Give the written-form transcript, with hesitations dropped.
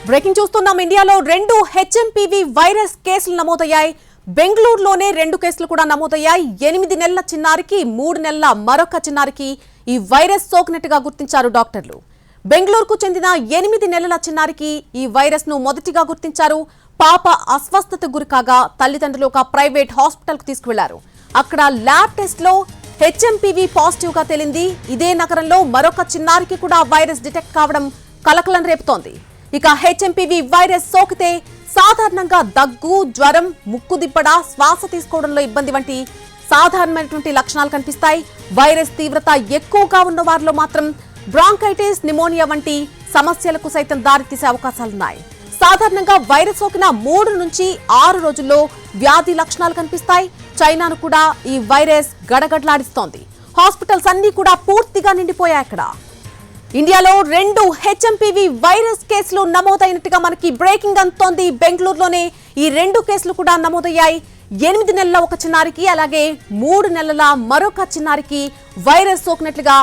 Breaking చూస్తున్నాం. ఇండియాలో 2 HMPV virus కేసులు నమోదయ్యాయి. బెంగళూరులోనే 2 కేసులు కూడా నమోదయ్యాయి. 8 నెలల చిన్నారికి 3 నెలల మరొక చిన్నారికి ఈ వైరస్ సోకినట్టుగా గుర్తించారు డాక్టర్లు. బెంగళూరుకు చెందిన 8 నెలల చిన్నారికి ఈ వైరస్ ను మొదటిగా గుర్తించారు. పాప అస్వస్థతకు గురికాగా తల్లిదండ్రులు ఒక ప్రైవేట్ హాస్పిటల్ కు తీసుకువెళ్లారు. అక్కడ ల్యాబ్ టెస్ట్ లో హెచ్ఎంపీవీ పాజిటివ్ గా తేలింది. ఇదే నగరంలో మరొక చిన్నారికి కూడా వైరస్ డిటెక్ట్ కావడం కలకలం రేపుతోంది. ఇక హెచ్ఎంపీవీ వైరస్ సోకితే సాధారణంగా దగ్గు, జ్వరం, ముక్కు దిబ్బడ, శ్వాస తీసుకోవడంలో ఇబ్బంది వంటి సాధారణమైనటువంటి లక్షణాలు కనిపిస్తాయి. వైరస్ తీవ్రత ఎక్కువగా ఉన్న వారిలో మాత్రం బ్రాంకైటిస్, నిమోనియా వంటి సమస్యలకు సైతం దారితీసే అవకాశాలున్నాయి. సాధారణంగా వైరస్ సోకిన 3 నుంచి 6 రోజుల్లో వ్యాధి లక్షణాలు కనిపిస్తాయి. చైనాను కూడా ఈ వైరస్ గడగడలాడిస్తోంది. హాస్పిటల్స్ అన్ని కూడా పూర్తిగా నిండిపోయాయి. అక్కడ ఇండియాలో 2 హెచ్ఎంపీవీ వైరస్ కేసులు నమోదైనట్టుగా మనకి బ్రేకింగ్ అందుతోంది. బెంగళూరులోనే ఈ 2 కేసులు కూడా నమోదయ్యాయి. 8 నెలల ఒక చిన్నారికి, అలాగే 3 నెలల మరొక చిన్నారికి వైరస్ సోకినట్లుగా